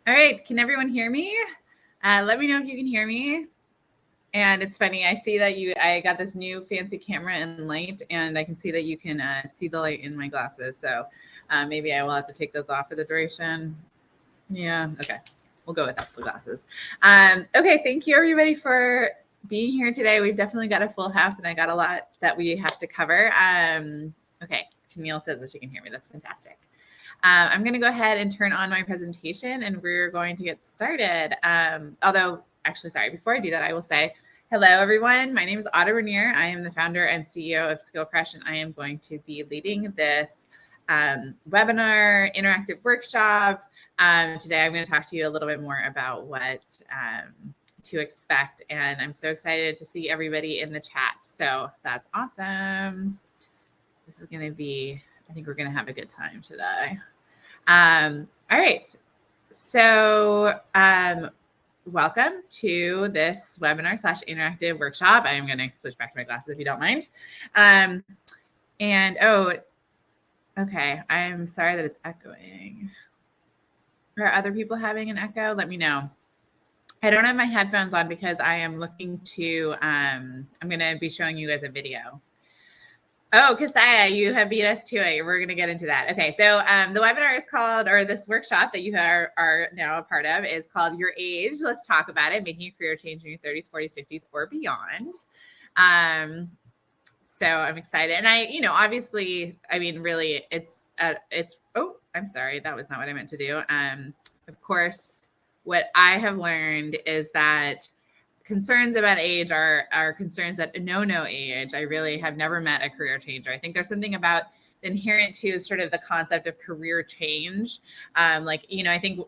All right. Can everyone hear me? Let me know if you can hear me. And it's funny. I see that I got this new fancy camera and light, and I can see that you can see the light in my glasses. So maybe I will have to take those off for the duration. Yeah. Okay. We'll go without the glasses. Okay. Thank you, everybody, for being here today. We've definitely got a full house, and I got a lot that we have to cover. Okay. Tennille says that she can hear me. That's fantastic. I'm going to go ahead and turn on my presentation, and we're going to get started. Sorry, before I do that, I will say, hello, everyone. My name is Autumn Renier. I am the founder and CEO of SkillCrush, and I am going to be leading this webinar interactive workshop. Today, I'm going to talk to you a little bit more about what to expect, and I'm so excited to see everybody in the chat. So that's awesome. This is going to be, I think we're going to have a good time today. All right. So welcome to this webinar / interactive workshop. I am going to switch back to my glasses if you don't mind. Okay. I'm sorry that it's echoing. Are other people having an echo? Let me know. I don't have my headphones on because I am looking to, I'm going to be showing you guys a video. Oh, Kasaya, you have beat us to it. We're going to get into that. Okay, so the webinar is called, or this workshop that you are now a part of is called Your Age. Let's talk about it, making a career change in your 30s, 40s, 50s, or beyond. So I'm excited. And obviously, really, oh, I'm sorry. That was not what I meant to do. Of course, what I have learned is that concerns about age are concerns that know no age. I really have never met a career changer. I think there's something about inherent to sort of the concept of career change. I think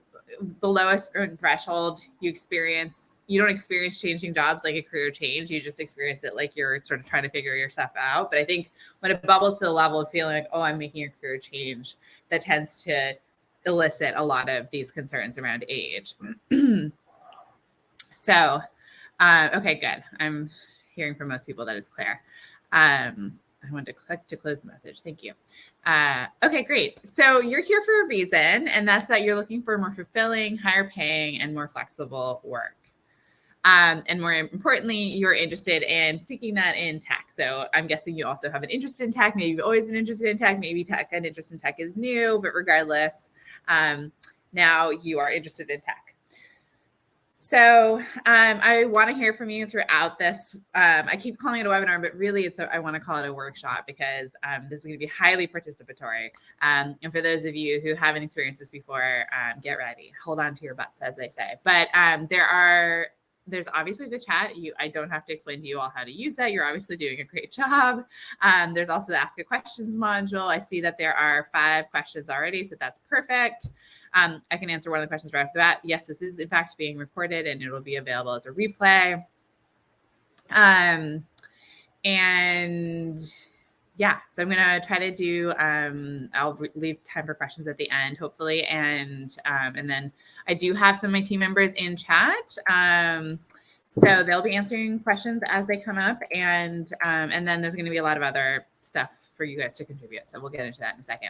below a certain threshold, you don't experience changing jobs like a career change. You just experience it like you're sort of trying to figure yourself out. But I think when it bubbles to the level of feeling like, oh, I'm making a career change, that tends to elicit a lot of these concerns around age. So, okay, good. I'm hearing from most people that it's clear. I wanted to click to close the message. Thank you. Okay, great. So you're here for a reason, and that's that you're looking for more fulfilling, higher paying, and more flexible work. And more importantly, you're interested in seeking that in tech. So I'm guessing you also have an interest in tech. Maybe you've always been interested in tech. Maybe an interest in tech is new, but regardless, now you are interested in tech. So I want to hear from you throughout this. I keep calling it a webinar, but really I want to call it a workshop because this is going to be highly participatory. And for those of you who haven't experienced this before, get ready. Hold on to your butts, as they say. But there's obviously the chat. I don't have to explain to you all how to use that. You're obviously doing a great job. There's also the Ask a Questions module. I see that there are 5 questions already, so that's perfect. I can answer one of the questions right off the bat. Yes, this is in fact being recorded and it will be available as a replay. And yeah, so I'm going to try to do, I'll leave time for questions at the end, hopefully. And then I do have some of my team members in chat. So they'll be answering questions as they come up. And then there's going to be a lot of other stuff for you guys to contribute. So we'll get into that in a second.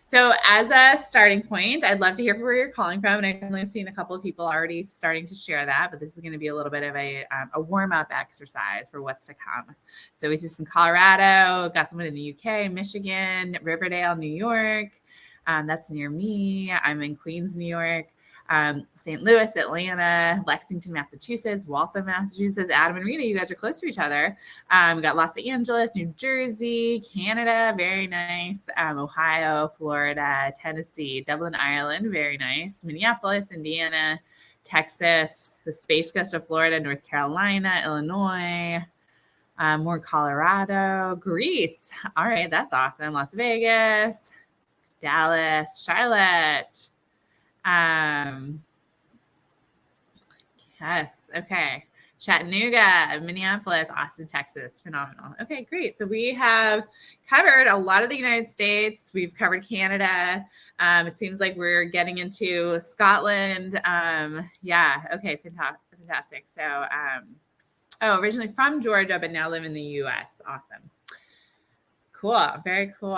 So as a starting point, I'd love to hear from where you're calling from. And I definitely have seen a couple of people already starting to share that, but this is going to be a little bit of a warm-up exercise for what's to come. So we see some Colorado, got someone in the UK, Michigan, Riverdale, New York. That's near me. I'm in Queens, New York. St. Louis, Atlanta, Lexington, Massachusetts, Waltham, Massachusetts. Adam and Rita, you guys are close to each other. We got Los Angeles, New Jersey, Canada, very nice. Ohio, Florida, Tennessee, Dublin, Ireland, very nice. Minneapolis, Indiana, Texas, the Space Coast of Florida, North Carolina, Illinois, more Colorado, Greece. All right, that's awesome. Las Vegas, Dallas, Charlotte. Yes. Okay. Chattanooga, Minneapolis, Austin, Texas. Phenomenal. Okay, great. So we have covered a lot of the United States. We've covered Canada. It seems like we're getting into Scotland. Yeah. Okay. Fantastic. So, originally from Georgia, but now live in the U.S. Awesome. Cool. Very cool.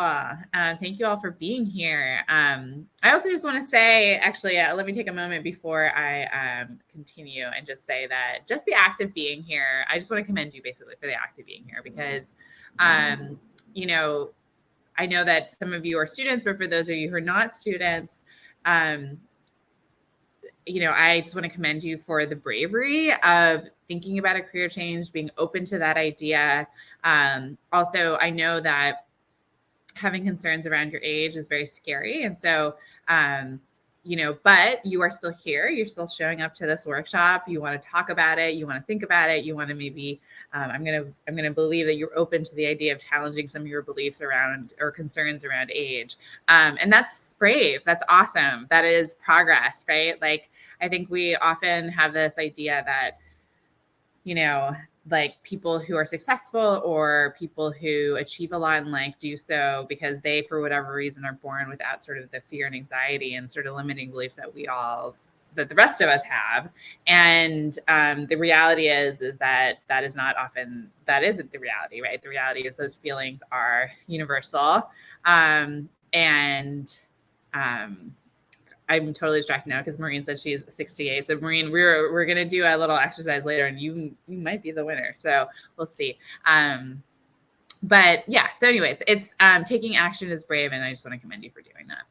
Thank you all for being here. I also just want to say, actually, let me take a moment before I continue and just say that just the act of being here, I just want to commend you basically for the act of being here because, you know, I know that some of you are students, but for those of you who are not students, you know, I just want to commend you for the bravery of thinking about a career change, being open to that idea. Also, I know that having concerns around your age is very scary. And so, you know, but you are still here. You're still showing up to this workshop. You want to talk about it. You want to think about it. You want to maybe, I'm gonna believe that you're open to the idea of challenging some of your beliefs around or concerns around age. And that's brave. That's awesome. That is progress, right? Like, I think we often have this idea that, you know, like people who are successful or people who achieve a lot in life do so because they, for whatever reason, are born without sort of the fear and anxiety and sort of limiting beliefs that that the rest of us have. And the reality is that is not often, that isn't the reality, right? The reality is those feelings are universal. I'm totally distracted now because Maureen said she's 68. So Maureen, we're gonna do a little exercise later, and you might be the winner. So we'll see. But yeah. So anyways, it's taking action is brave, and I just want to commend you for doing that.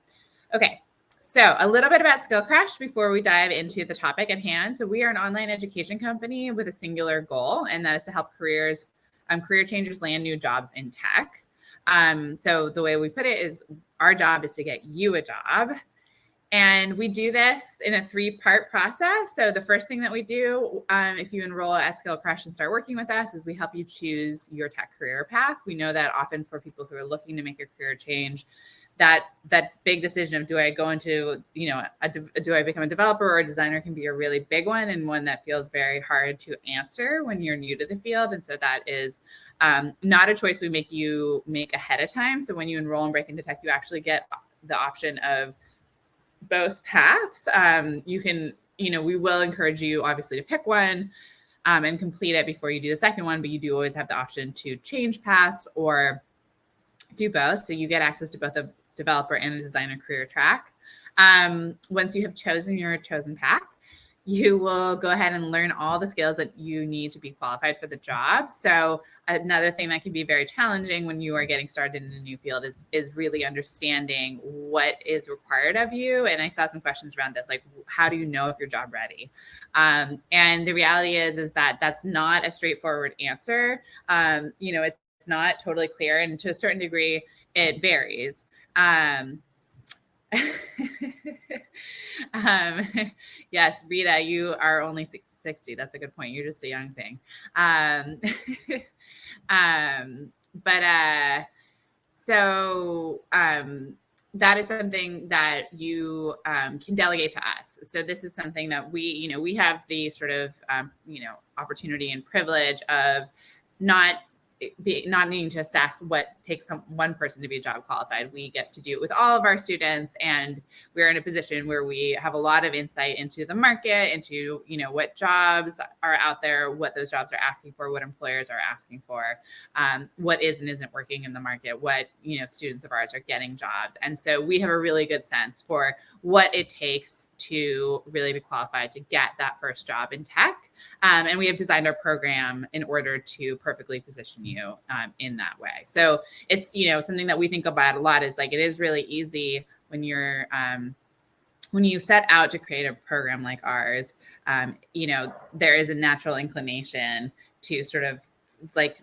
Okay. So a little bit about Skill Crush before we dive into the topic at hand. So we are an online education company with a singular goal, and that is to help career changers land new jobs in tech. So the way we put it is our job is to get you a job. And we do this in a 3-part process. So the first thing that we do, if you enroll at Skill Crush and start working with us, is we help you choose your tech career path. We know that often for people who are looking to make a career change, that big decision of do I go into, you know, do I become a developer or a designer can be a really big one, and one that feels very hard to answer when you're new to the field. And so that is not a choice we make you make ahead of time. So when you enroll and break into tech, you actually get the option of both paths. You can, you know, we will encourage you obviously to pick one and complete it before you do the second one, but you do always have the option to change paths or do both. So you get access to both a developer and a designer career track. Once you have chosen your chosen path, you will go ahead and learn all the skills that you need to be qualified for the job. So another thing that can be very challenging when you are getting started in a new field is really understanding what is required of you. And I saw some questions around this, like, how do you know if you're job ready? And the reality is that that's not a straightforward answer. You know, it's not totally clear. And to a certain degree, it varies. Yes, Rita, you are only 60. That's a good point. You're just a young thing. That is something that you can delegate to us. So this is something that we have the sort of, opportunity and privilege of not needing to assess what takes one person to be job qualified. We get to do it with all of our students, and we're in a position where we have a lot of insight into the market, into, what jobs are out there, what those jobs are asking for, what employers are asking for, what is and isn't working in the market, what, students of ours are getting jobs. And so we have a really good sense for what it takes to really be qualified to get that first job in tech. And we have designed our program in order to perfectly position you in that way. So it's, something that we think about a lot is like, it is really easy when you're, when you set out to create a program like ours, there is a natural inclination to sort of like,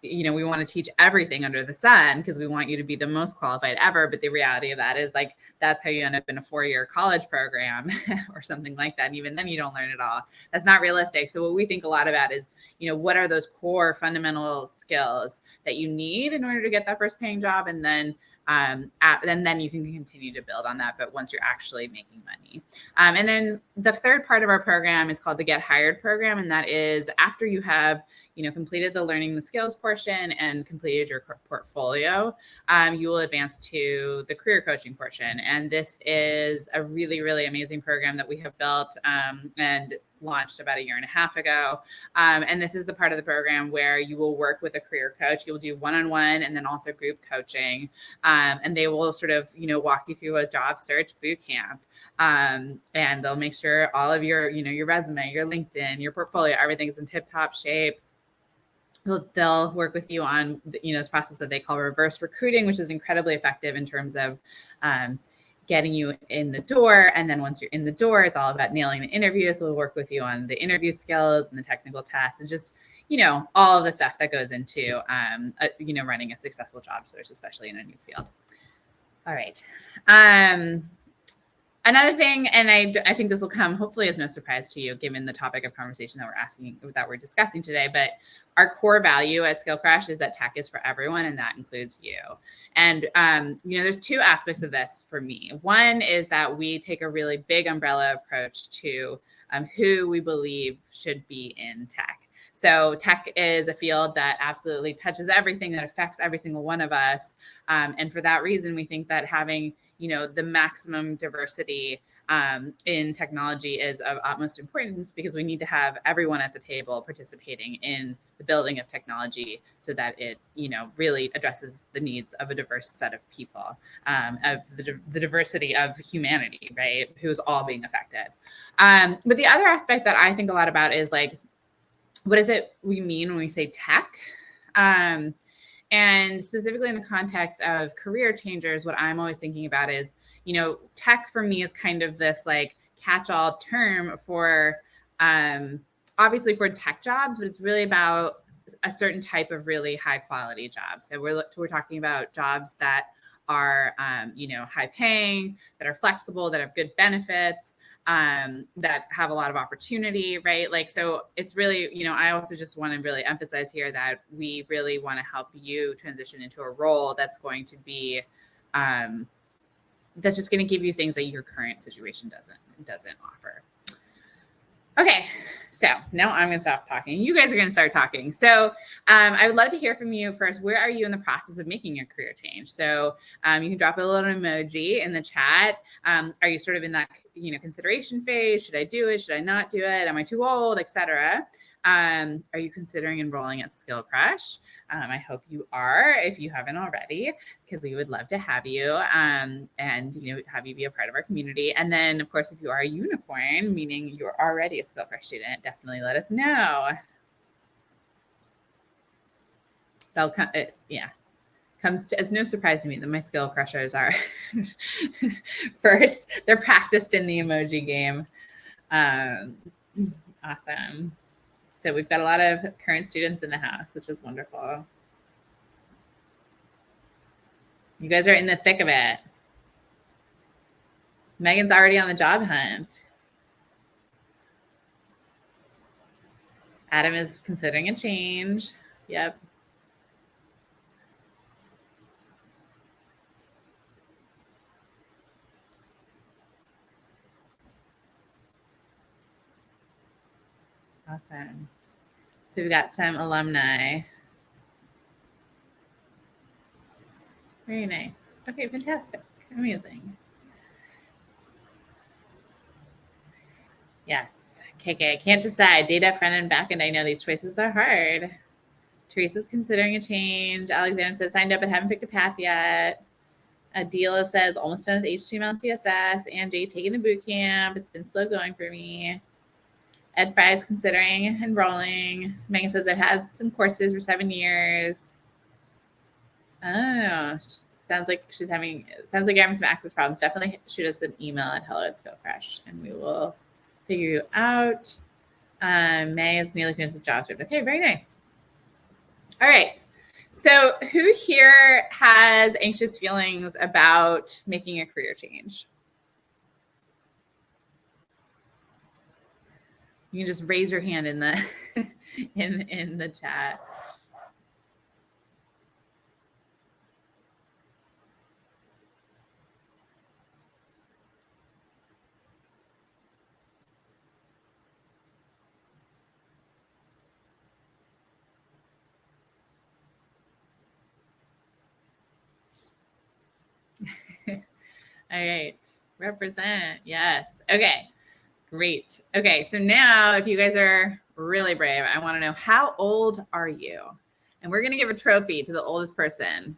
we want to teach everything under the sun because we want you to be the most qualified ever. But the reality of that is like, that's how you end up in a 4-year college program or something like that. And even then you don't learn it all. That's not realistic. So what we think a lot about is, what are those core fundamental skills that you need in order to get that first paying job? And then then you can continue to build on that, but once you're actually making money. And then the third part of our program is called the Get Hired program. And that is after you have, completed the learning the skills portion and completed your portfolio, you will advance to the career coaching portion. And this is a really, really amazing program that we have built and launched about 1.5 years ago. And this is the part of the program where you will work with a career coach. You'll do one-on-one and then also group coaching. And they will sort of, walk you through a job search boot camp. And they'll make sure all of your, your resume, your LinkedIn, your portfolio, everything's in tip-top shape. They'll work with you on, this process that they call reverse recruiting, which is incredibly effective in terms of getting you in the door. And then once you're in the door, it's all about nailing the interview. So we'll work with you on the interview skills and the technical tests and just, all of the stuff that goes into, running a successful job search, especially in a new field. All right. Another thing, and I think this will come hopefully as no surprise to you, given the topic of conversation that we're discussing today, but our core value at SkillCrush is that tech is for everyone, and that includes you. And, there's two aspects of this for me. One is that we take a really big umbrella approach to who we believe should be in tech. So tech is a field that absolutely touches everything, that affects every single one of us. And for that reason, we think that having, the maximum diversity in technology is of utmost importance, because we need to have everyone at the table participating in the building of technology so that it, really addresses the needs of a diverse set of people, of the diversity of humanity, right? Who's all being affected. But the other aspect that I think a lot about is like, what is it we mean when we say tech? And specifically in the context of career changers, what I'm always thinking about is, tech for me is kind of this like catch-all term for, obviously for tech jobs, but it's really about a certain type of really high quality job. So we're talking about jobs that are, high paying, that are flexible, that have good benefits, that have a lot of opportunity, right? Like, so it's really, I also just want to really emphasize here that we really want to help you transition into a role that's going to be, that's just going to give you things that your current situation doesn't offer. Okay, so now I'm going to stop talking. You guys are going to start talking. So I would love to hear from you first. Where are you in the process of making your career change? So you can drop a little emoji in the chat. Are you sort of in that, consideration phase? Should I do it? Should I not do it? Am I too old, etc.? Are you considering enrolling at SkillCrush? I hope you are, if you haven't already, because we would love to have you and have you be a part of our community. And then, of course, if you are a unicorn, meaning you're already a SkillCrush student, definitely let us know. They'll come, comes to, as no surprise to me that my SkillCrushers are first. They're practiced in the emoji game. Awesome. So we've got a lot of current students in the house, which is wonderful. You guys are in the thick of it. Megan's already on the job hunt. Adam is considering a change. Yep. Awesome. So we've got some alumni. Very nice. Okay, fantastic. Amazing. Yes. KK, can't decide. Data, front end, back end. I know these choices are hard. Teresa's considering a change. Alexander says, signed up but haven't picked a path yet. Adila says, almost done with HTML and CSS. Angie, taking the boot camp. It's been slow going for me. Ed Fry is considering enrolling. Megan says, I've had some courses for 7 years. Oh, sounds like you're having some access problems. Definitely shoot us an email at hello@skillcrush and we will figure you out. May is nearly finished with JavaScript. Okay, very nice. All right. So who here has anxious feelings about making a career change? You can just raise your hand in the in the chat. All right. Represent. Yes. Okay. Great. Okay. So now if you guys are really brave, I want to know, how old are you? And we're going to give a trophy to the oldest person.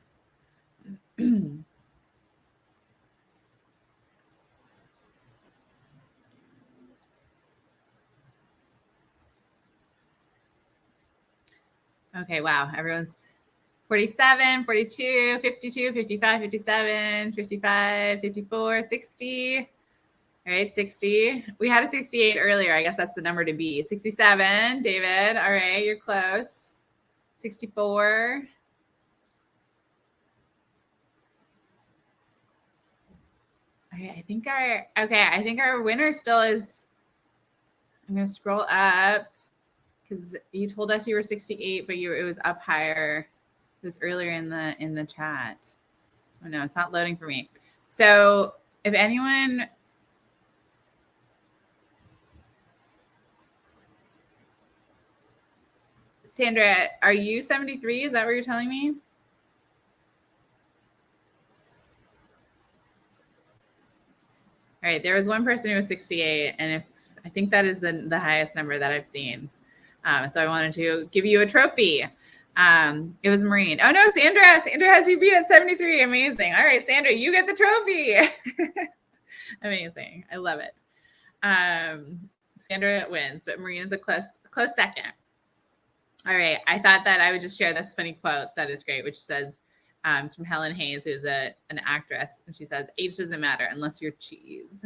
Okay. Wow. Everyone's 47, 42, 52, 55, 57, 55, 54, 60. All right, 60. We had a 68 earlier. I guess that's the number to beat. 67, David. All right, you're close. 64. Okay, I think our winner still is. I'm gonna scroll up because you told us you were 68, but it was up higher. It was earlier in the chat. Oh no, it's not loading for me. So if anyone, Sandra, are you 73? Is that what you're telling me? All right, there was one person who was 68, and I think that is the highest number that I've seen. So I wanted to give you a trophy. It was Maureen. Oh no, Sandra! Sandra has you beat at 73. Amazing. All right, Sandra, you get the trophy. Amazing. I love it. Sandra wins, but Maureen is a close second. All right. I thought that I would just share this funny quote that is great, which says, it's from Helen Hayes, who's an actress, and she says, "Age doesn't matter unless you're cheese."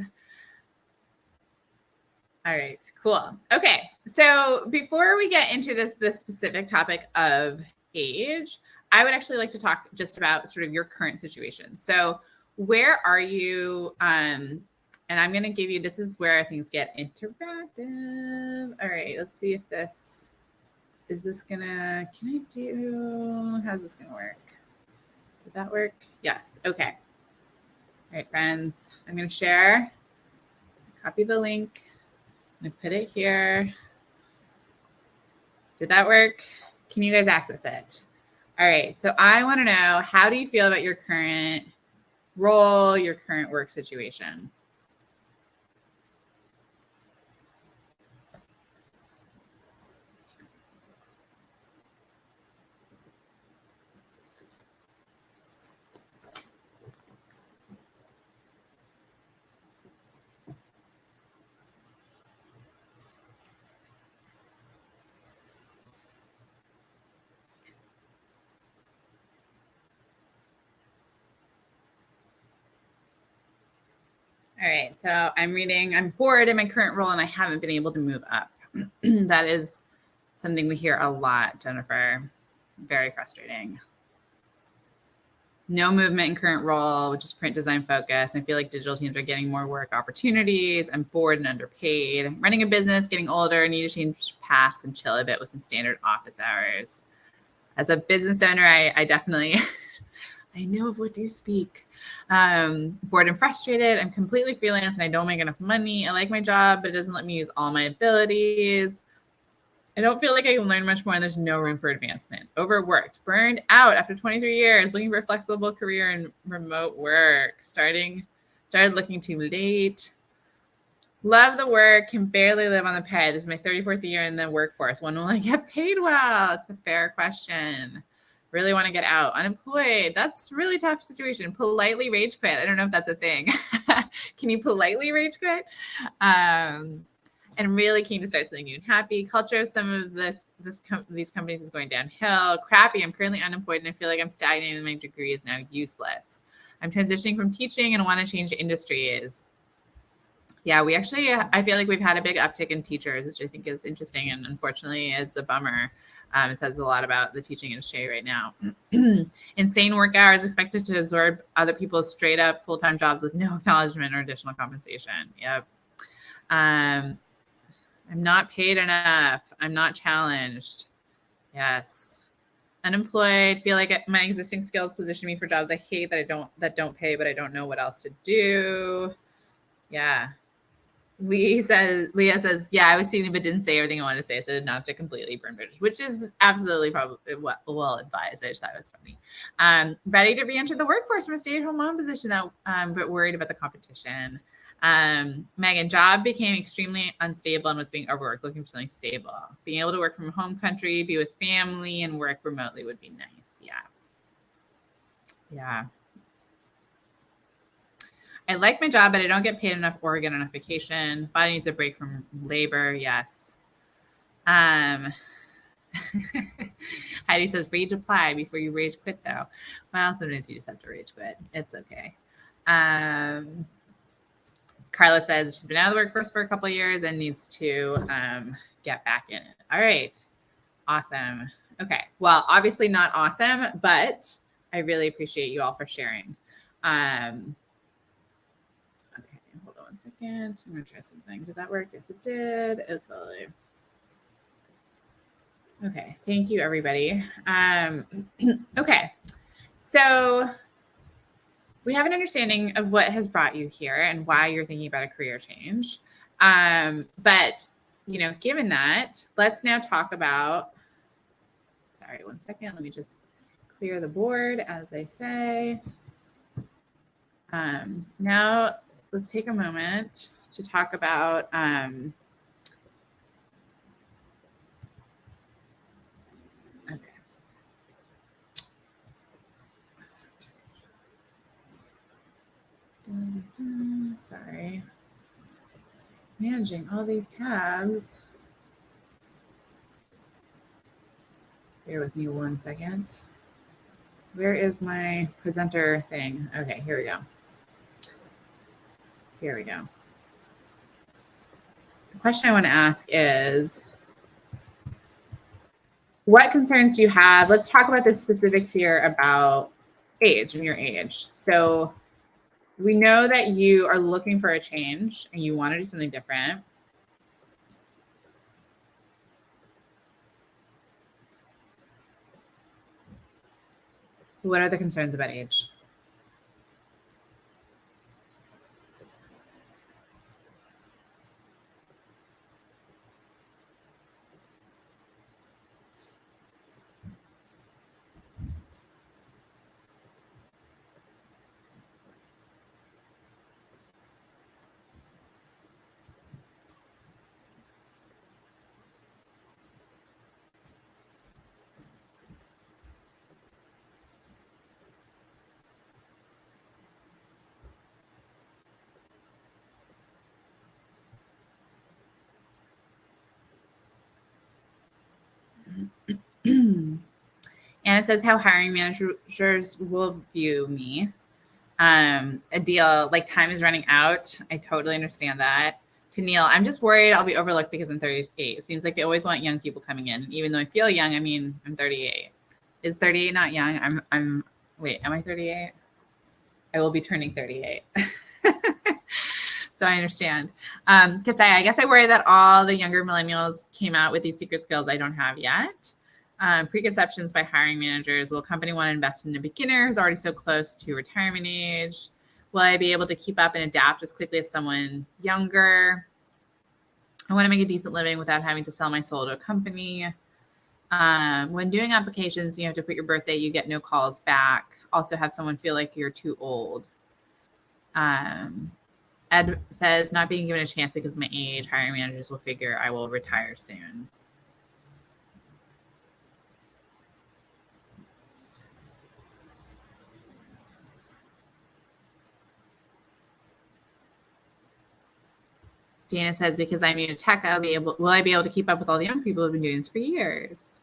All right, cool. Okay, so before we get into the specific topic of age, I would actually like to talk just about sort of your current situation. So where are you? And I'm going to give you, this is where things get interactive. All right, let's see if this, is this going to, can I do, how's this going to work? Did that work? Yes, okay. All right, friends, I'm going to share, copy the link. I'm gonna put it here. Did that work? Can you guys access it? All right, so I want to know, how do you feel about your current role, your current work situation? All right, so I'm bored in my current role and I haven't been able to move up. That is something we hear a lot, Jennifer. Very frustrating. No movement in current role, which is print design focused. I feel like digital teams are getting more work opportunities. I'm bored and underpaid. Running a business, getting older, need to change paths and chill a bit with some standard office hours. As a business owner, I definitely, I know of what you speak. Bored and frustrated. I'm completely freelance and I don't make enough money. I like my job, but it doesn't let me use all my abilities. I don't feel like I can learn much more and there's no room for advancement. Overworked, burned out after 23 years, looking for a flexible career in remote work. Started looking too late. Love the work, can barely live on the pay. This is my 34th year in the workforce. When will I get paid well? It's a fair question. Really want to get out. Unemployed. That's a really tough situation. Politely rage quit. I don't know if that's a thing. Can you politely rage quit? And really keen to start something new and happy. Culture of some of these companies is going downhill. Crappy. I'm currently unemployed and I feel like I'm stagnating and my degree is now useless. I'm transitioning from teaching and want to change industries. Yeah, I feel like we've had a big uptick in teachers, which I think is interesting and unfortunately is a bummer. It says a lot about the teaching industry right now. Insane work hours, expected to absorb other people's straight up full-time jobs with no acknowledgement or additional compensation. Yep. I'm not paid enough. I'm not challenged. Yes. Unemployed. Feel like my existing skills position me for jobs I hate that don't pay, but I don't know what else to do. Yeah. Leah says, yeah, I was seeing but didn't say everything I wanted to say, so not to completely burn bridges, which is absolutely probably well advised. I just thought it was funny. Ready to re-enter the workforce from a stay-at-home mom position, but worried about the competition. Megan, job became extremely unstable and was being overworked, looking for something stable. Being able to work from home country, be with family, and work remotely would be nice. Yeah. I like my job, but I don't get paid enough or get enough vacation. Body needs a break from labor. Yes. Heidi says, rage apply before you rage quit, though. Well, sometimes you just have to rage quit. It's okay. Carla says she's been out of the workforce for a couple of years and needs to get back in it. All right. Awesome. Okay. Well, obviously not awesome, but I really appreciate you all for sharing. Okay, hold on 1 second. I'm going to try something. Did that work? Yes, it did. Okay. Okay. Thank you, everybody. Okay. So we have an understanding of what has brought you here and why you're thinking about a career change. But, you know, given that, let's now talk about, sorry, 1 second. Let me just clear the board, as I say. Now let's take a moment to talk about sorry, managing all these tabs. Bear with me 1 second. Where is my presenter thing? Okay, here we go. Here we go. The question I want to ask is, what concerns do you have? Let's talk about this specific fear about age and your age. So we know that you are looking for a change and you want to do something different. What are the concerns about age? And it says how hiring managers will view me. A deal like time is running out. I totally understand that. To Neil, I'm just worried I'll be overlooked because I'm 38. It seems like they always want young people coming in. Even though I feel young, I mean, I'm 38. Is 38 not young? Wait, am I 38? I will be turning 38. So I understand. Because I guess I worry that all the younger millennials came out with these secret skills I don't have yet. Preconceptions by hiring managers. Will a company want to invest in a beginner who's already so close to retirement age? Will I be able to keep up and adapt as quickly as someone younger? I want to make a decent living without having to sell my soul to a company. When doing applications, you have to put your birthday, you get no calls back. Also have someone feel like you're too old. Ed says, not being given a chance because of my age, hiring managers will figure I will retire soon. Jana says, because I'm new to tech, will I be able to keep up with all the young people who have been doing this for years?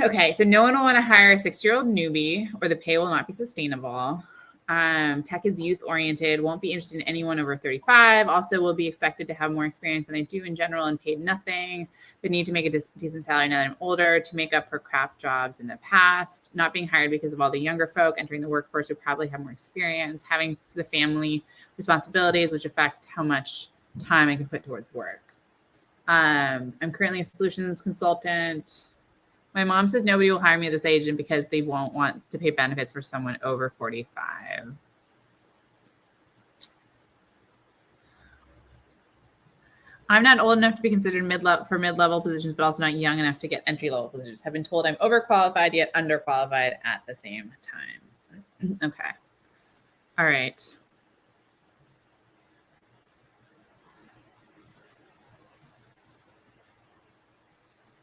Okay, so no one will want to hire a 6-year-old newbie or the pay will not be sustainable. Tech is youth oriented, won't be interested in anyone over 35. Also will be expected to have more experience than I do in general and paid nothing, but need to make a decent salary now that I'm older to make up for crap jobs in the past. Not being hired because of all the younger folk entering the workforce who probably have more experience, having the family responsibilities, which affect how much time I can put towards work. I'm currently a solutions consultant. My mom says nobody will hire me at this age and because they won't want to pay benefits for someone over 45. I'm not old enough to be considered mid-level positions, but also not young enough to get entry-level positions. Have been told I'm overqualified yet underqualified at the same time. Okay. All right.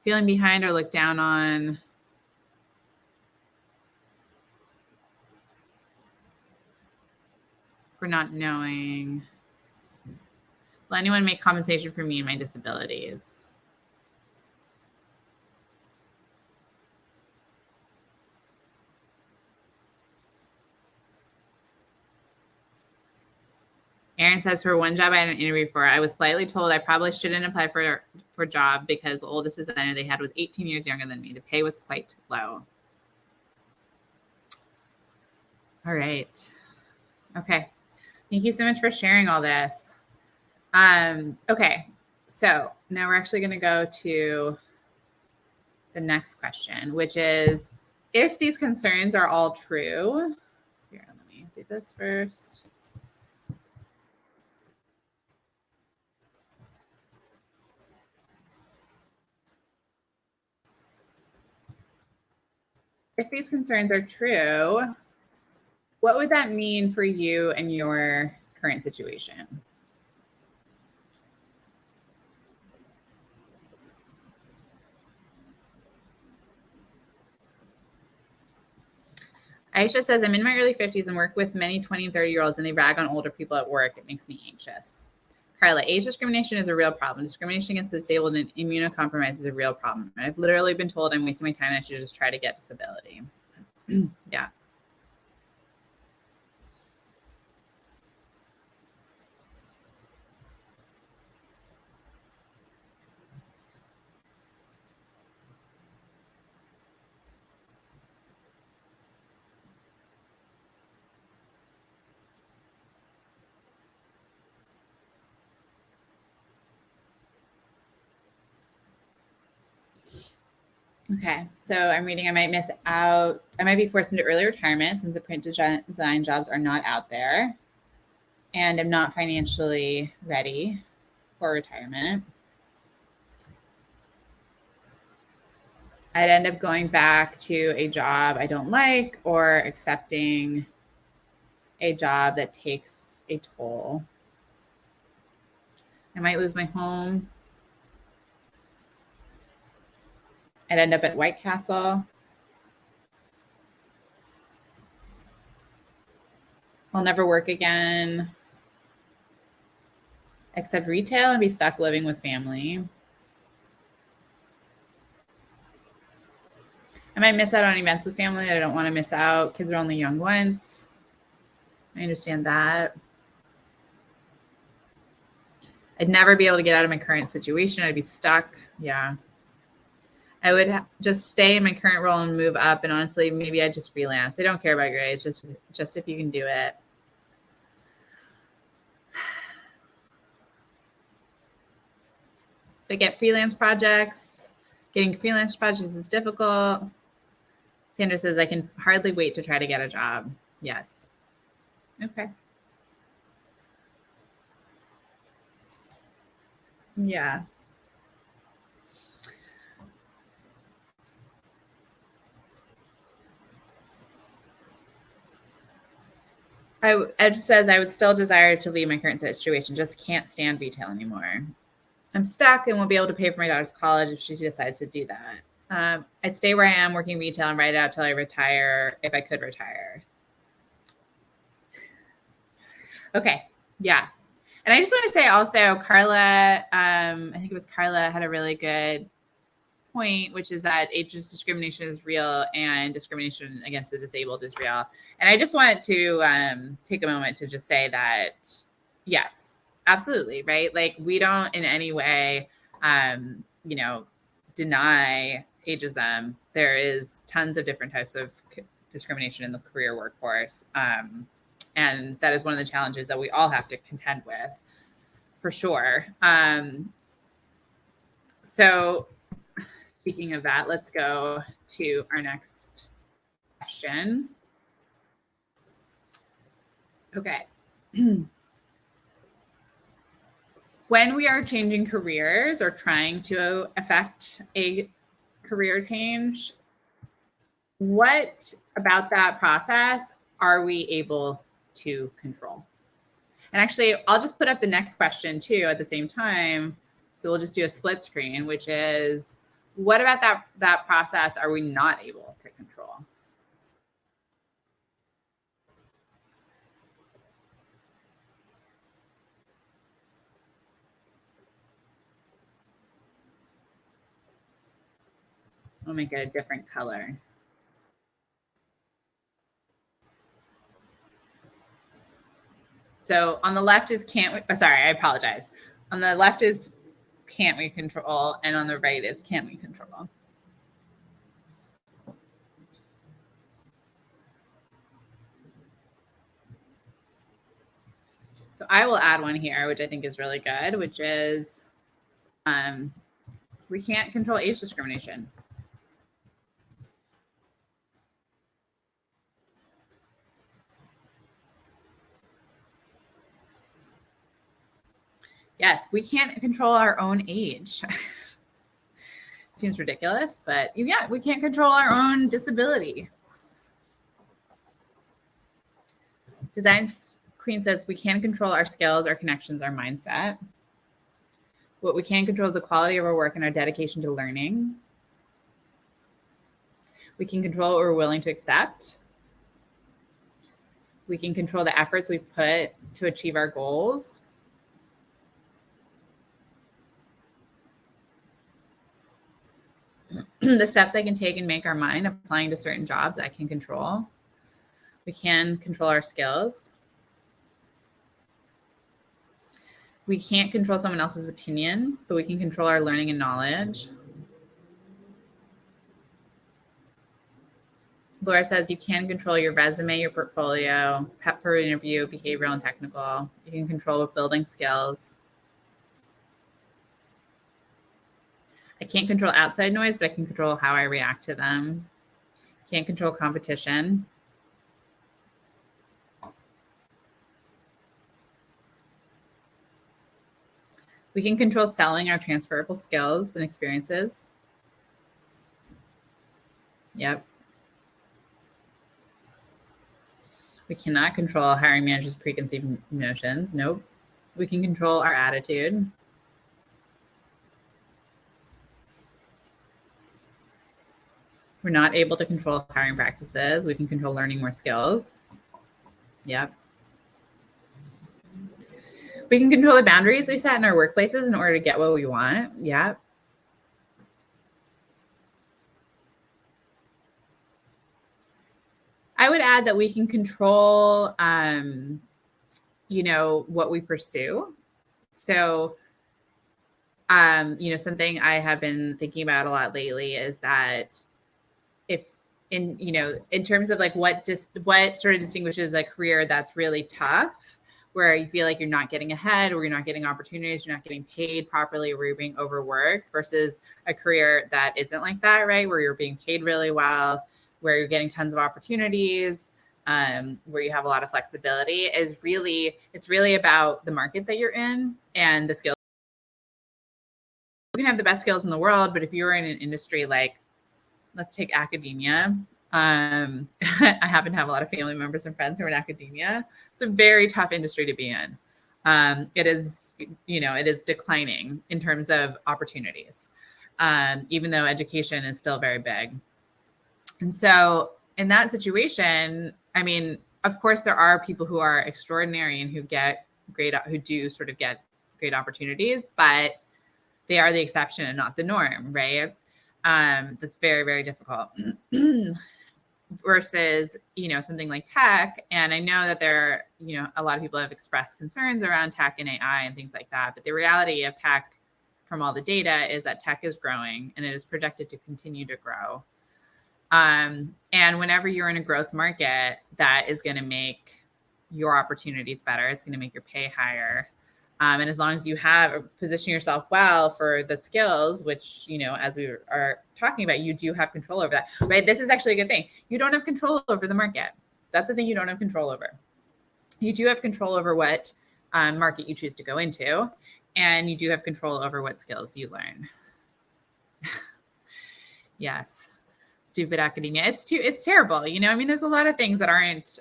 Feeling behind or looked down on. For not knowing. Will anyone make compensation for me and my disabilities? Aaron says, for one job I had an interview for, I was politely told I probably shouldn't apply for a job because the oldest designer they had was 18 years younger than me. The pay was quite low. All right. Okay. Thank you so much for sharing all this. Okay. So now we're actually going to go to the next question, which is, if these concerns are all true, here, let me do this first. If these concerns are true, what would that mean for you and your current situation? Aisha says, I'm in my early 50s and work with many 20 and 30-year-olds, and they rag on older people at work. It makes me anxious. Carla, age discrimination is a real problem. Discrimination against the disabled and immunocompromised is a real problem. I've literally been told I'm wasting my time and I should just try to get disability. Yeah. Okay, so I'm reading, I might miss out. I might be forced into early retirement since the print design jobs are not out there. And I'm not financially ready for retirement. I'd end up going back to a job I don't like or accepting a job that takes a toll. I might lose my home. I'd end up at White Castle. I'll never work again except retail and be stuck living with family. I might miss out on events with family that I don't want to miss out. Kids are only young once. I understand that. I'd never be able to get out of my current situation. I'd be stuck. Yeah. I would just stay in my current role and move up. And honestly, maybe I'd just freelance. They don't care about your age, just if you can do it. But get freelance projects. Getting freelance projects is difficult. Sandra says, I can hardly wait to try to get a job. Yes. Okay. Yeah. Ed says, I would still desire to leave my current situation. Just can't stand retail anymore. I'm stuck and won't be able to pay for my daughter's college if she decides to do that. I'd stay where I am working retail and ride it out till I retire if I could retire. Okay. Yeah. And I just want to say also, Carla, I think it was Carla had a really good point, which is that age discrimination is real and discrimination against the disabled is real. And I just wanted to take a moment to just say that, yes, absolutely, right? Like we don't in any way, deny ageism. There is tons of different types of discrimination in the career workforce. And that is one of the challenges that we all have to contend with, for sure. So speaking of that, let's go to our next question. Okay. when we are changing careers or trying to affect a career change, what about that process are we able to control? And actually, I'll just put up the next question too at the same time. So we'll just do a split screen, which is, what about that process are we not able to control? I'll make it a different color. So on the left is can't we, sorry, I apologize. On the left is can't we control, and on the right is can we control. So I will add one here, which I think is really good, which is we can't control age discrimination. Yes, we can't control our own age. Seems ridiculous, but yeah, we can't control our own disability. Design Queen says we can control our skills, our connections, our mindset. What we can control is the quality of our work and our dedication to learning. We can control what we're willing to accept. We can control the efforts we put to achieve our goals. The steps I can take and make our mind applying to certain jobs I can control. We can control our skills. We can't control someone else's opinion, but we can control our learning and knowledge. Laura says you can control your resume, your portfolio, prep for interview, behavioral and technical. You can control building skills. I can't control outside noise, but I can control how I react to them. Can't control competition. We can control selling our transferable skills and experiences. Yep. We cannot control hiring managers' preconceived notions. Nope. We can control our attitude. We're not able to control hiring practices. We can control learning more skills. Yep. We can control the boundaries we set in our workplaces in order to get what we want. Yep. I would add that we can control, what we pursue. So, something I have been thinking about a lot lately is that in terms of like what sort of distinguishes a career that's really tough, where you feel like you're not getting ahead, or you're not getting opportunities, you're not getting paid properly, or you're being overworked, versus a career that isn't like that, right? Where you're being paid really well, where you're getting tons of opportunities, where you have a lot of flexibility, it's really about the market that you're in and the skills. You can have the best skills in the world, but if you're in an industry like, let's take academia. I happen to have a lot of family members and friends who are in academia. It's a very tough industry to be in. It is declining in terms of opportunities, even though education is still very big. And so in that situation, I mean, of course, there are people who are extraordinary and who do sort of get great opportunities, but they are the exception and not the norm, right? That's very, very difficult. Versus, something like tech. And I know that a lot of people have expressed concerns around tech and AI and things like that. But the reality of tech from all the data is that tech is growing, and it is projected to continue to grow. And whenever you're in a growth market, that is going to make your opportunities better. It's going to make your pay higher. And as long as you position yourself well for the skills, which, as we are talking about, you do have control over that, right? This is actually a good thing. You don't have control over the market. That's the thing you don't have control over. You do have control over what market you choose to go into. And you do have control over what skills you learn. Yes. Stupid academia. It's terrible. You know, I mean, there's a lot of things that aren't,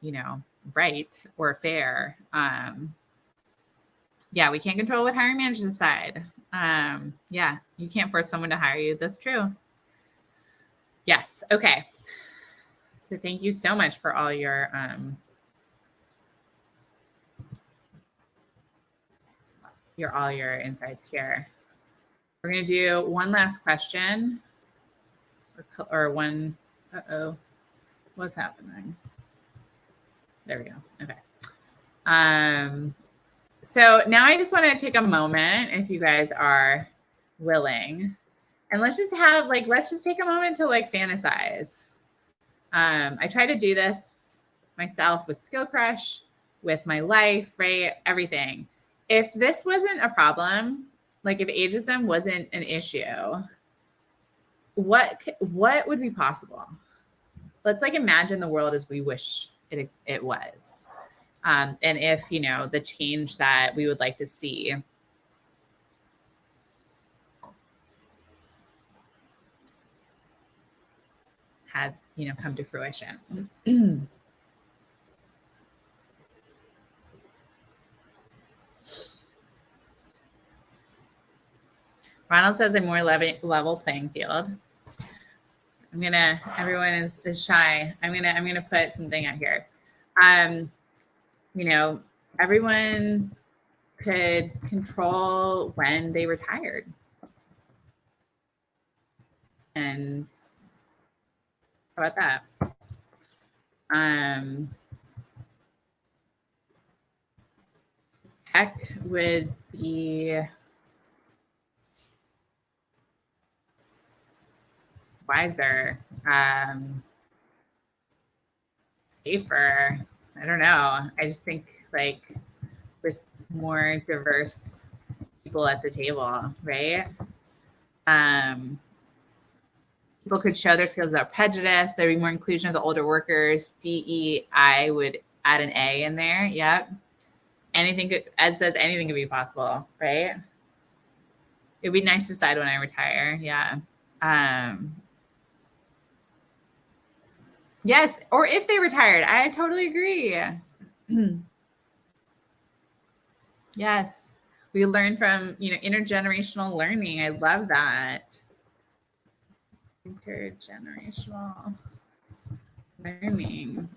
you know, right or fair. Yeah, we can't control what hiring managers decide. Yeah, you can't force someone to hire you. That's true. Yes. Okay. So thank you so much for all your insights here. We're going to do one last question or one. Uh-oh. What's happening? There we go. Okay. So now I just want to take a moment, if you guys are willing, and let's just take a moment to like fantasize. I try to do this myself with Skill Crush, with my life, right? Everything. If this wasn't a problem, like if ageism wasn't an issue, what would be possible? Let's like imagine the world as we wish it was. And if, you know, the change that we would like to see had, you know, come to fruition. Ronald says a more level playing field. Everyone is shy. I'm gonna put something out here. You know, everyone could control when they retired. And how about that? Tech would be wiser, safer. I don't know. I just think like with more diverse people at the table, right? People could show their skills without prejudice. There'd be more inclusion of the older workers. DEI would add an A in there. Yep. Ed says anything could be possible, right? It'd be nice to decide when I retire. Yeah. Yes. Or if they retired, I totally agree. Yes. We learn from, you know, intergenerational learning. I love that. Intergenerational learning.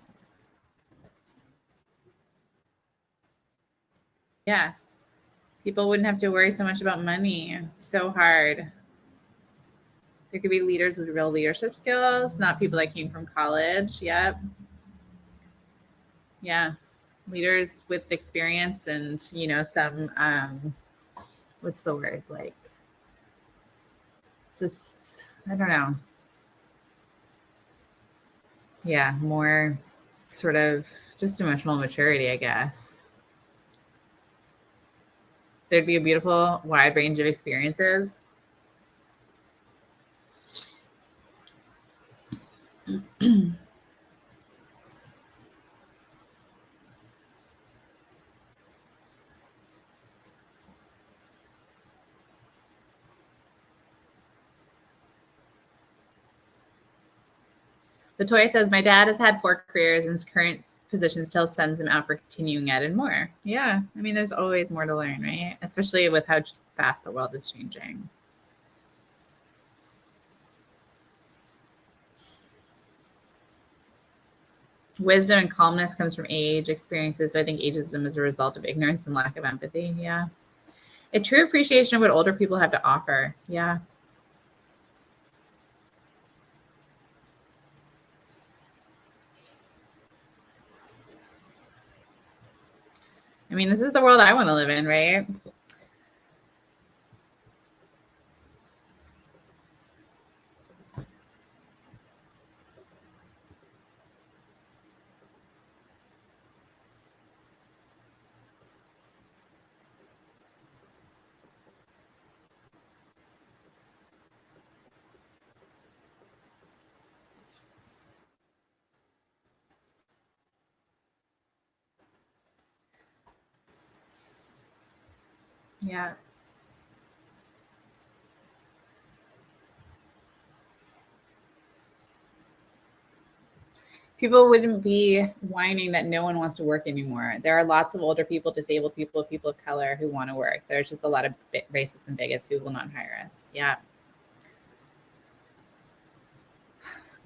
Yeah. People wouldn't have to worry so much about money. It's so hard. There could be leaders with real leadership skills, not people that came from college. Yep. Yeah. Leaders with experience and, you know, some, what's the word? Like, just, I don't know. Yeah. More sort of just emotional maturity, I guess. There'd be a beautiful wide range of experiences. Latoya says, my dad has had 4 careers and his current position still sends him out for continuing ed and more. Yeah. I mean, there's always more to learn, right? Especially with how fast the world is changing. Wisdom and calmness comes from age experiences. So I think ageism is a result of ignorance and lack of empathy. Yeah. A true appreciation of what older people have to offer. Yeah. I mean, this is the world I want to live in, right? Yeah. People wouldn't be whining that no one wants to work anymore. There are lots of older people, disabled people, people of color who want to work. There's just a lot of racists and bigots who will not hire us. Yeah.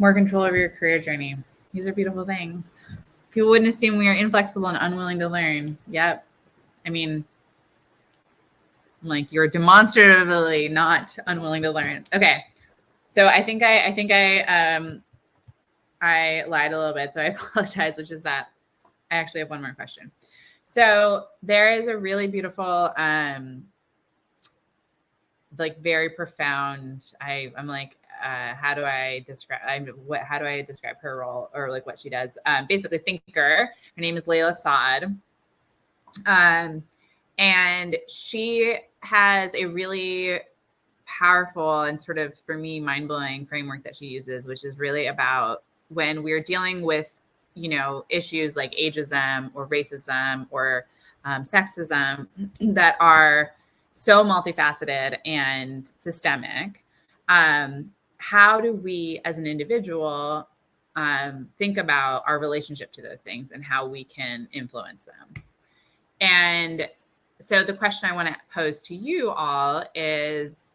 More control over your career journey. These are beautiful things. People wouldn't assume we are inflexible and unwilling to learn. Yep. I mean, like, you're demonstratively not unwilling to learn. Okay. So I think I lied a little bit, so I apologize, which is that I actually have one more question. So there is a really beautiful, like, very profound, I'm like, how do I describe her role, or like what she does? Basically, thinker. Her name is Layla Saad. And she has a really powerful and sort of, for me, mind-blowing framework that she uses, which is really about when we're dealing with, you know, issues like ageism or racism or sexism that are so multifaceted and systemic. How do we as an individual think about our relationship to those things and how we can influence them? And so the question I want to pose to you all is,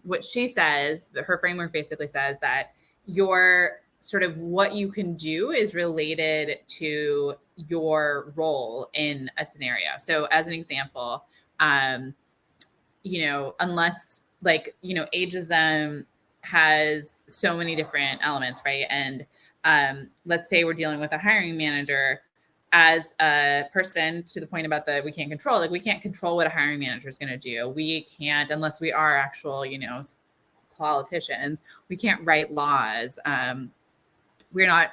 what she says, her framework basically says that your sort of what you can do is related to your role in a scenario. So as an example, you know, unless, like, you know, ageism has so many different elements, right? And let's say we're dealing with a hiring manager. As a person, to the point about we can't control, like, we can't control what a hiring manager is going to do. We can't, unless we are actual, you know, politicians, we can't write laws. We're not,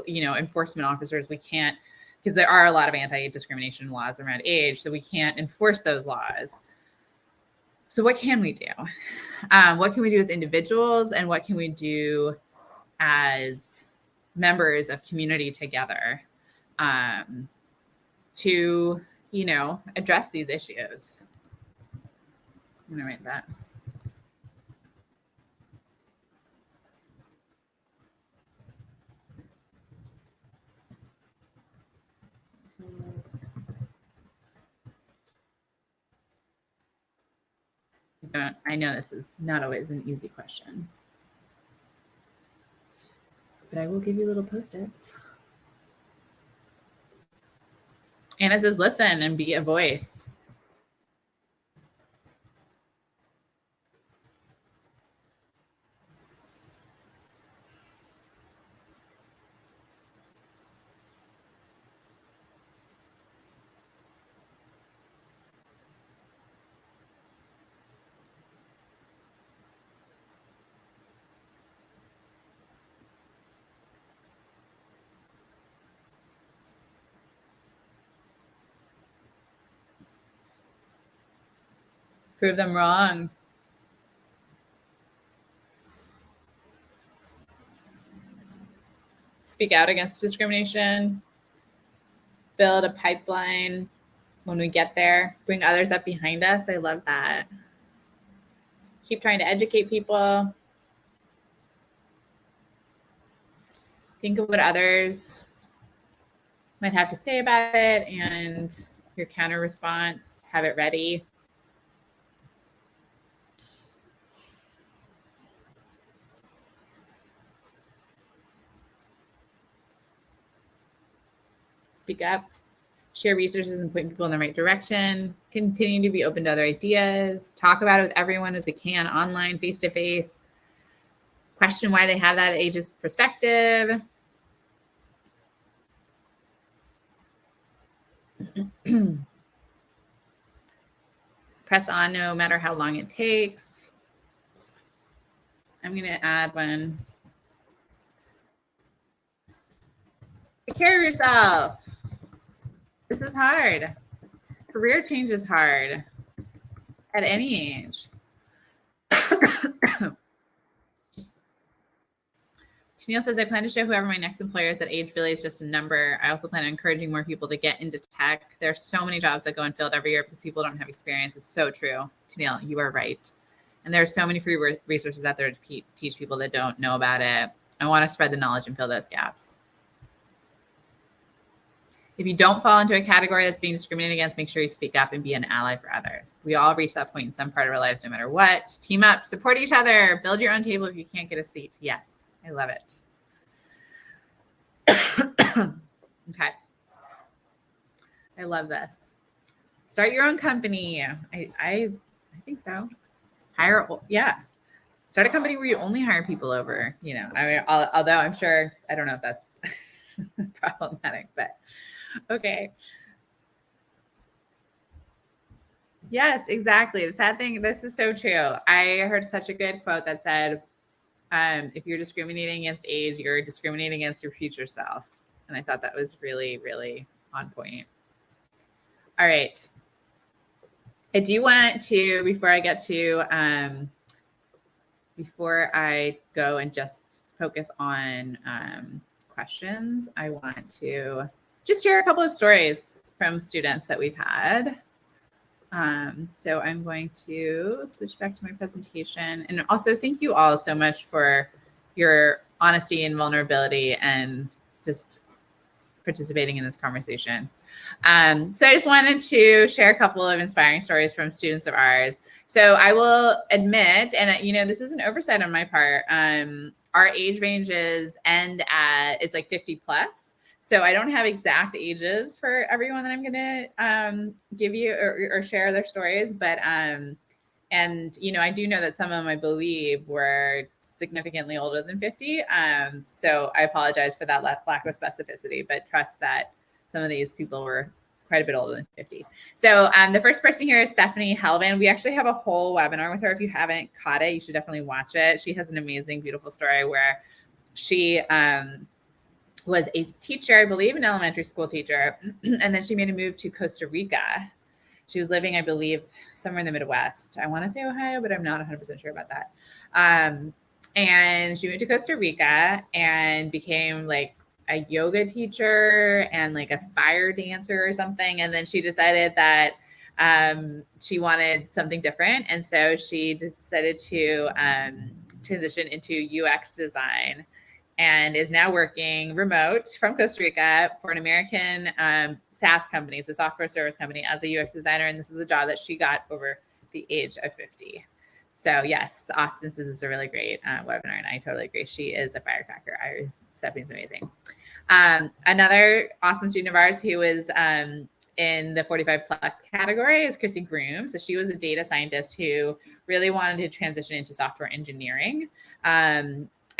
you know, enforcement officers. We can't, because there are a lot of anti-age discrimination laws around age, so we can't enforce those laws. So what can we do? What can we do as individuals, and what can we do as members of community together to, you know, address these issues? I'm gonna write that. I know this is not always an easy question, but I will give you little Post-its. Anna says, listen and be a voice. Prove them wrong. Speak out against discrimination. Build a pipeline when we get there. Bring others up behind us. I love that. Keep trying to educate people. Think of what others might have to say about it, and your counter response, have it ready. Speak up, share resources and point people in the right direction, continue to be open to other ideas, talk about it with everyone as we can, online, face-to-face, question why they have that ageist perspective. Press on no matter how long it takes. I'm going to add one. Take care of yourself. This is hard. Career change is hard at any age. Tennille says, I plan to show whoever my next employer is that age really is just a number. I also plan on encouraging more people to get into tech. There are so many jobs that go unfilled every year because people don't have experience. It's so true. Tennille, you are right. And there are so many free resources out there to teach people that don't know about it. I want to spread the knowledge and fill those gaps. If you don't fall into a category that's being discriminated against, make sure you speak up and be an ally for others. We all reach that point in some part of our lives, no matter what. Team up, support each other, build your own table if you can't get a seat. Yes, I love it. Okay. I love this. Start your own company. I think so. Start a company where you only hire people over, I mean, although I'm sure, I don't know if that's problematic, but okay. Yes, exactly. The sad thing, this is so true. I heard such a good quote that said, if you're discriminating against age, you're discriminating against your future self. And I thought that was really, really on point. All right. I do want to, before I go and just focus on questions, I want to just share a couple of stories from students that we've had. So I'm going to switch back to my presentation. And also thank you all so much for your honesty and vulnerability and just participating in this conversation. So I just wanted to share a couple of inspiring stories from students of ours. So I will admit, and this is an oversight on my part, our age ranges end at, it's like 50 plus. So I don't have exact ages for everyone that I'm going to give you or share their stories, but I do know that some of them, I believe, were significantly older than 50. So I apologize for that lack of specificity, but trust that some of these people were quite a bit older than 50. So the first person here is Stephanie Helvan. We actually have a whole webinar with her. If you haven't caught it, you should definitely watch it. She has an amazing, beautiful story where she was a teacher, I believe, an elementary school teacher, and then she made a move to Costa Rica. She was living, I believe, somewhere in the Midwest. I want to say Ohio, but I'm not 100% sure about that. And she moved to Costa Rica and became like a yoga teacher and like a fire dancer or something. And then she decided that she wanted something different. And so she decided to transition into UX design and is now working remote from Costa Rica for an American SaaS company, so software service company, as a UX designer. And this is a job that she got over the age of 50. So yes, Austin says it's a really great webinar, and I totally agree. She is a firecracker. Stephanie's amazing. Another awesome student of ours who is in the 45 plus category is Chrissy Groom. So she was a data scientist who really wanted to transition into software engineering.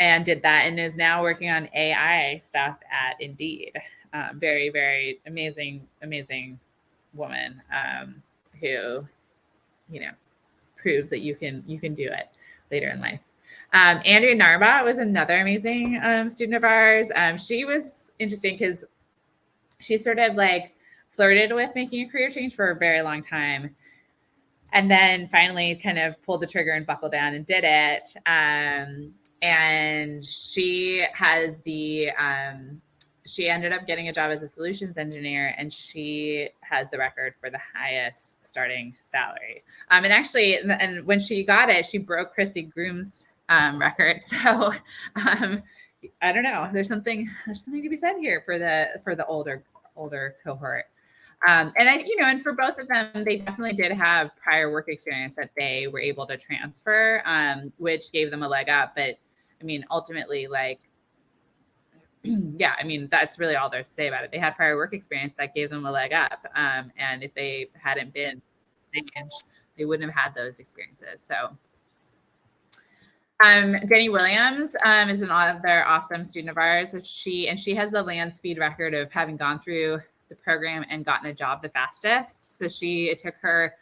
And did that and is now working on AI stuff at Indeed. Very, very amazing woman who, proves that you can do it later in life. Andrea Narba was another amazing student of ours. She was interesting because she sort of like flirted with making a career change for a very long time. And then finally kind of pulled the trigger and buckled down and did it. And she has she ended up getting a job as a solutions engineer, and she has the record for the highest starting salary. And actually, and when she got it, she broke Chrissy Groom's record. So I don't know. There's something to be said here for the older cohort. And and for both of them, they definitely did have prior work experience that they were able to transfer, which gave them a leg up. But I mean, ultimately, that's really all there's to say about it. They had prior work experience that gave them a leg up. And if they hadn't been, they wouldn't have had those experiences. So Jenny Williams is another awesome student of ours. She has the land speed record of having gone through the program and gotten a job the fastest. So it took her,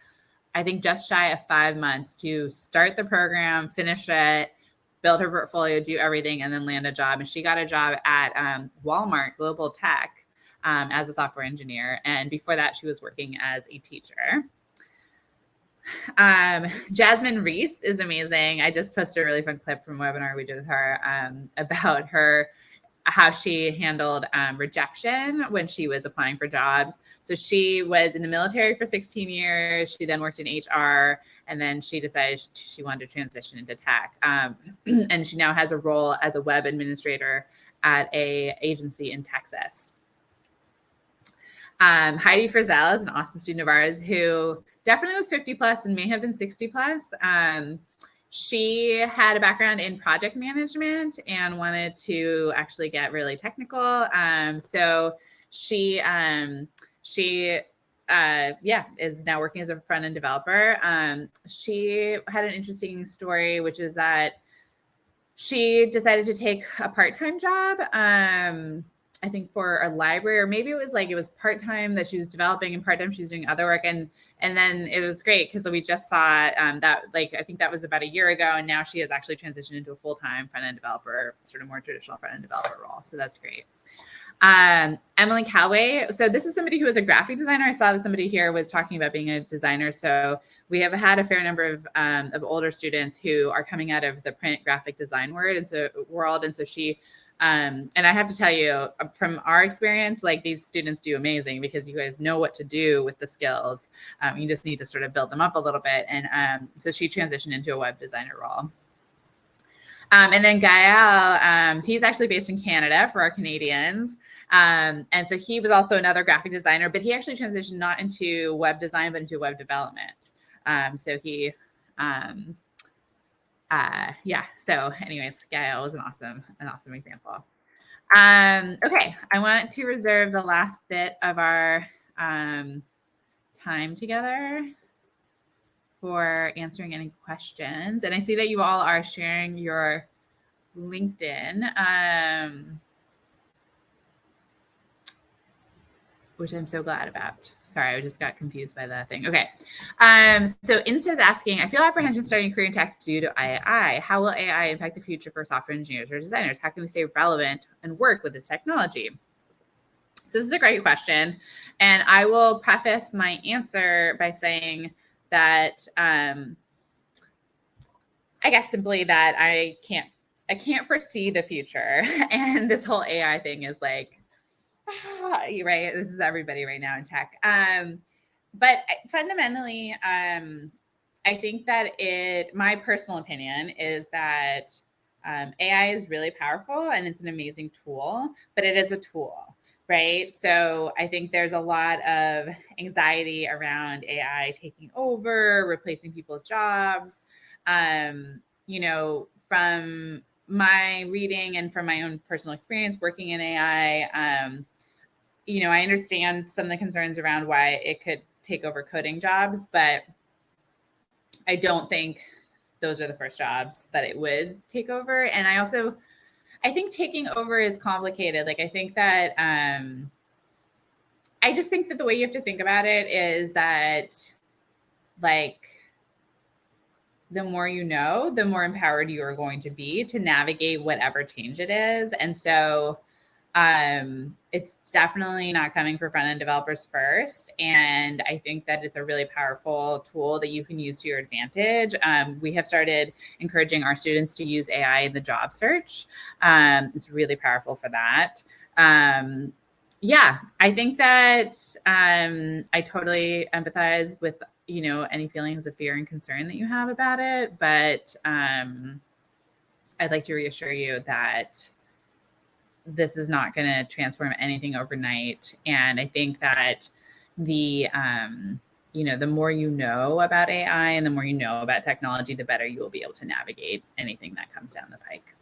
I think, just shy of 5 months to start the program, finish it, build her portfolio, do everything, and then land a job. And she got a job at Walmart Global Tech as a software engineer. And before that, she was working as a teacher. Jasmine Reese is amazing. I just posted a really fun clip from a webinar we did with her about how she handled rejection when she was applying for jobs. So she was in the military for 16 years. She then worked in HR, and then she decided she wanted to transition into tech. And she now has a role as a web administrator at a agency in Texas. Heidi Frizzell is an awesome student of ours who definitely was 50 plus and may have been 60 plus. She had a background in project management and wanted to actually get really technical. So she is now working as a front-end developer. She had an interesting story, which is that she decided to take a part-time job. I think for a library, or maybe it was part-time that she was developing and part-time she was doing other work. And then it was great because we just saw that, I think that was about a year ago. And now she has actually transitioned into a full-time front-end developer, sort of more traditional front-end developer role. So that's great. Emily Calloway. So this is somebody who is a graphic designer. I saw that somebody here was talking about being a designer. So we have had a fair number of older students who are coming out of the print graphic design world. And so she, and I have to tell you from our experience, like these students do amazing because you guys know what to do with the skills. You just need to sort of build them up a little bit. And so she transitioned into a web designer role. And then Gael, he's actually based in Canada for our Canadians. And so he was also another graphic designer, but he actually transitioned not into web design, but into web development. So he, so anyways, Gael was an awesome example. Okay, I want to reserve the last bit of our time together for answering any questions. And I see that you all are sharing your LinkedIn, which I'm so glad about. Sorry, I just got confused by the thing. Okay. So Insta is asking, I feel apprehension starting a career in tech due to AI. How will AI impact the future for software engineers or designers? How can we stay relevant and work with this technology? So this is a great question. And I will preface my answer by saying that I guess simply that I can't foresee the future. And this whole AI thing is like, right? This is everybody right now in tech. But fundamentally, I think that my personal opinion is that AI is really powerful and it's an amazing tool, but it is a tool, right? So I think there's a lot of anxiety around AI taking over, replacing people's jobs. From my reading and from my own personal experience working in AI, I understand some of the concerns around why it could take over coding jobs, but I don't think those are the first jobs that it would take over. And I think taking over is complicated. Like, I think that, I just think that the way you have to think about it is that, like, the more you know, the more empowered you are going to be to navigate whatever change it is. And so it's definitely not coming for front-end developers first. And I think that it's a really powerful tool that you can use to your advantage. We have started encouraging our students to use AI in the job search. It's really powerful for that. I think that I totally empathize with any feelings of fear and concern that you have about it. But I'd like to reassure you that this is not going to transform anything overnight. And I think that the more you know about AI and the more you know about technology, the better you will be able to navigate anything that comes down the pike.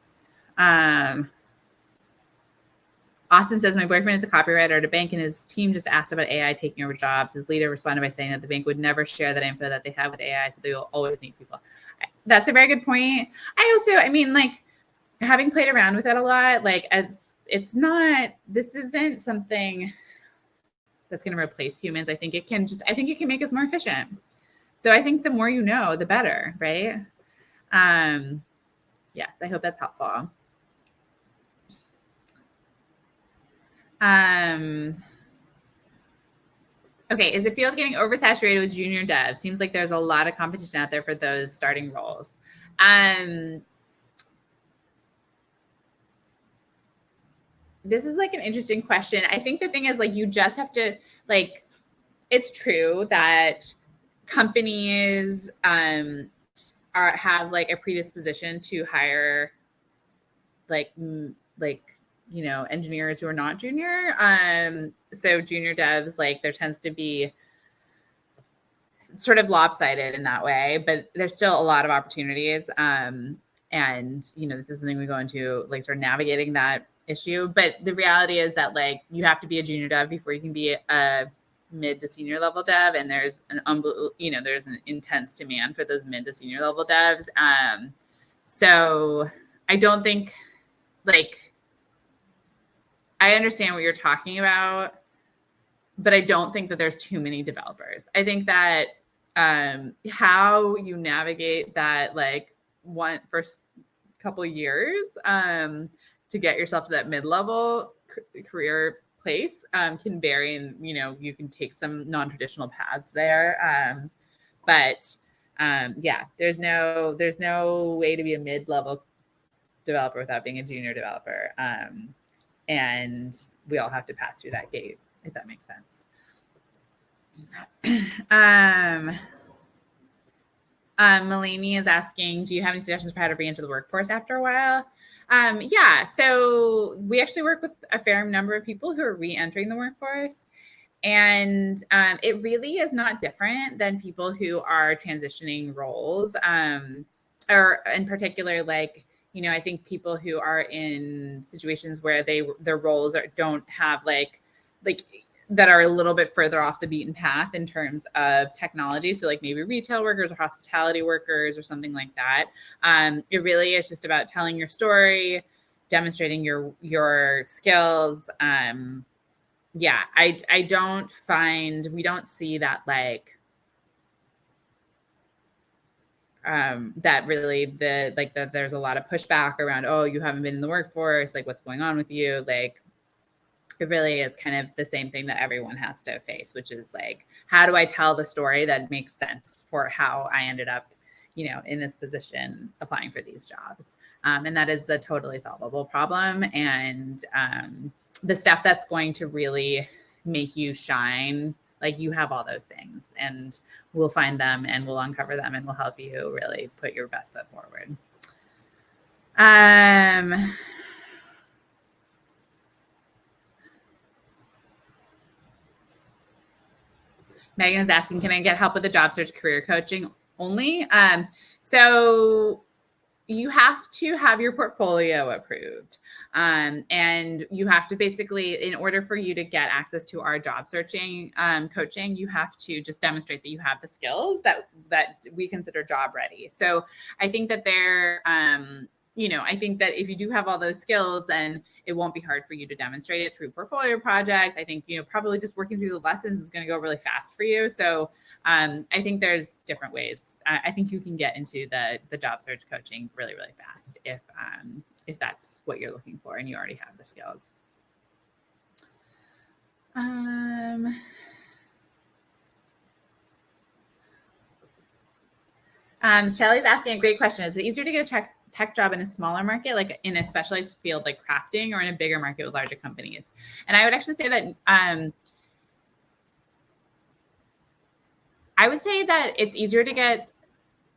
Austin says, my boyfriend is a copywriter at a bank and his team just asked about AI taking over jobs. His leader responded by saying that the bank would never share that info that they have with AI, so they will always need people. That's a very good point. Having played around with it a lot, this isn't something that's going to replace humans. I think it can make us more efficient. So I think the more you know, the better, right? Yes, I hope that's helpful. Okay, is the field getting oversaturated with junior devs? Seems like there's a lot of competition out there for those starting roles. This is like an interesting question. I think the thing is like you just have to like, it's true that companies have like a predisposition to hire like engineers who are not junior. So junior devs, like there tends to be sort of lopsided in that way, but there's still a lot of opportunities. And this is something we go into, like sort of navigating that issue. But the reality is that like you have to be a junior dev before you can be a mid to senior level dev, and there's there's an intense demand for those mid to senior level devs. So I don't think like I understand what you're talking about, but I don't think that there's too many developers. I think that how you navigate that like first couple of years to get yourself to that mid-level career place can vary, and you can take some non-traditional paths there. But there's no way to be a mid-level developer without being a junior developer. And we all have to pass through that gate, if that makes sense. Melanie is asking, do you have any suggestions for how to re-enter the workforce after a while? So we actually work with a fair number of people who are re-entering the workforce. And it really is not different than people who are transitioning roles, or in particular, like, I think people who are in situations where their roles don't have like that are a little bit further off the beaten path in terms of technology. So like maybe retail workers or hospitality workers or something like that. It really is just about telling your story, demonstrating your skills. We don't see that like, that really that there's a lot of pushback around, oh, you haven't been in the workforce, like what's going on with you? Like, it really is kind of the same thing that everyone has to face, which is like, how do I tell the story that makes sense for how I ended up, in this position applying for these jobs? And that is a totally solvable problem. And the stuff that's going to really make you shine, like you have all those things, and we'll find them and we'll uncover them and we'll help you really put your best foot forward. Megan is asking, can I get help with the job search career coaching only? So you have to have your portfolio approved. And you have to basically, in order for you to get access to our job searching coaching, you have to just demonstrate that you have the skills that we consider job ready. So I think that I think that if you do have all those skills, then it won't be hard for you to demonstrate it through portfolio projects. I think, probably just working through the lessons is going to go really fast for you. So I think there's different ways. I think you can get into the job search coaching really, really fast if that's what you're looking for and you already have the skills. Shelly's asking a great question. Is it easier to get a tech job in a smaller market, like in a specialized field like crafting, or in a bigger market with larger companies? And I would actually say that I would say that it's easier to get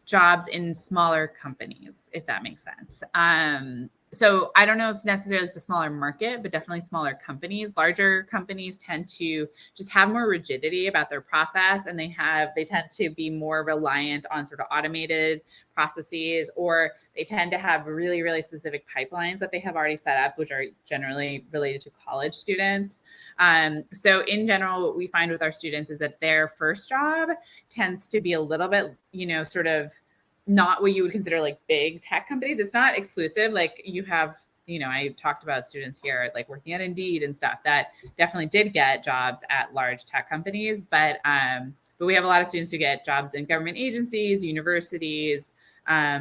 jobs in smaller companies, if that makes sense. So I don't know if necessarily it's a smaller market, but definitely smaller companies. Larger companies tend to just have more rigidity about their process, and they tend to be more reliant on sort of automated processes, or they tend to have really, really specific pipelines that they have already set up, which are generally related to college students. So in general, what we find with our students is that their first job tends to be a little bit, sort of not what you would consider like big tech companies. It's not exclusive. Like you have, I talked about students here like working at Indeed and stuff that definitely did get jobs at large tech companies, but we have a lot of students who get jobs in government agencies, universities,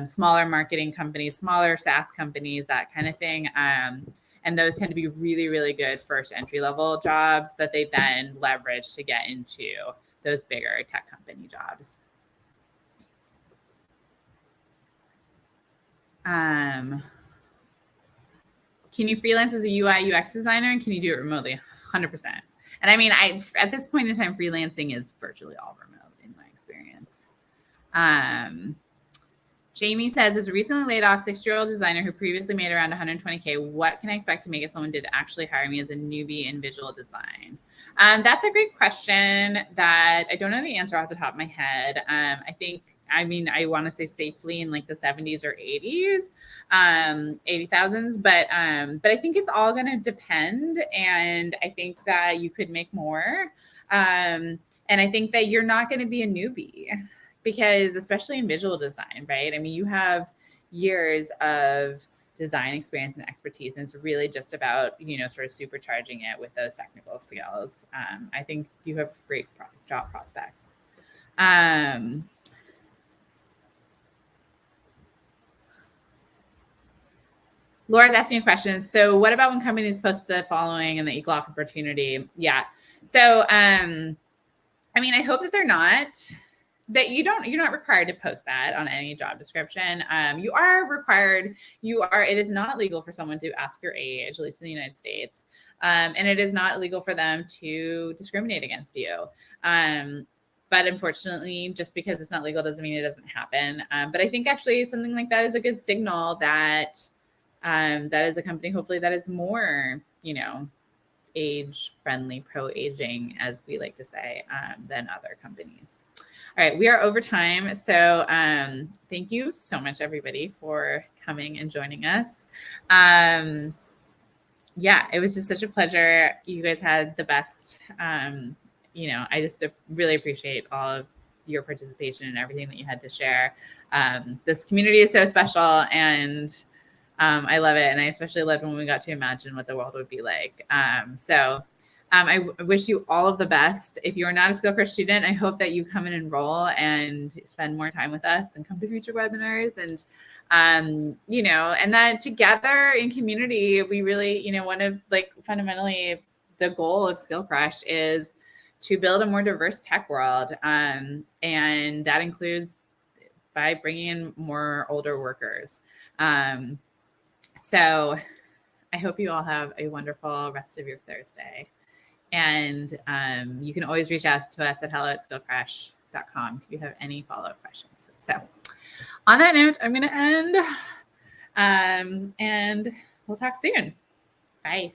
smaller marketing companies, smaller SaaS companies, that kind of thing. And those tend to be really, really good first entry-level jobs that they then leverage to get into those bigger tech company jobs. Can you freelance as a UI UX designer, and can you do it remotely? 100%. And I mean, at this point in time, freelancing is virtually all remote in my experience. Jamie says, as a recently laid off 6-year-old designer who previously made around 120K, what can I expect to make if someone did actually hire me as a newbie in visual design? That's a great question that I don't know the answer off the top of my head. I want to say safely in like the 70s or 80s, 80,000s, but I think it's all going to depend. And I think that you could make more. And I think that you're not going to be a newbie, because especially in visual design, right? I mean, you have years of design experience and expertise, and it's really just about, sort of supercharging it with those technical skills. I think you have great job prospects. Laura's asking a question. So what about when companies post the following and the equal opportunity? Yeah. So, I hope that they're not, you're not required to post that on any job description. You are required, it is not legal for someone to ask your age, at least in the United States. And it is not illegal for them to discriminate against you. But unfortunately, just because it's not legal doesn't mean it doesn't happen. But I think actually something like that is a good signal that that is a company, hopefully, that is more, age friendly, pro-aging, as we like to say, than other companies. All right, we are over time. So thank you so much, everybody, for coming and joining us. Yeah, it was just such a pleasure. You guys had the best. I just really appreciate all of your participation and everything that you had to share. This community is so special, and I love it. And I especially loved when we got to imagine what the world would be like. I wish you all of the best. If you're not a SkillCrush student, I hope that you come and enroll and spend more time with us and come to future webinars. And, and that together in community, we really, one of fundamentally the goal of SkillCrush is to build a more diverse tech world. And that includes by bringing in more older workers. So I hope you all have a wonderful rest of your Thursday. And you can always reach out to us at hello@skillcrush.com if you have any follow-up questions. So on that note, I'm going to end, and we'll talk soon. Bye.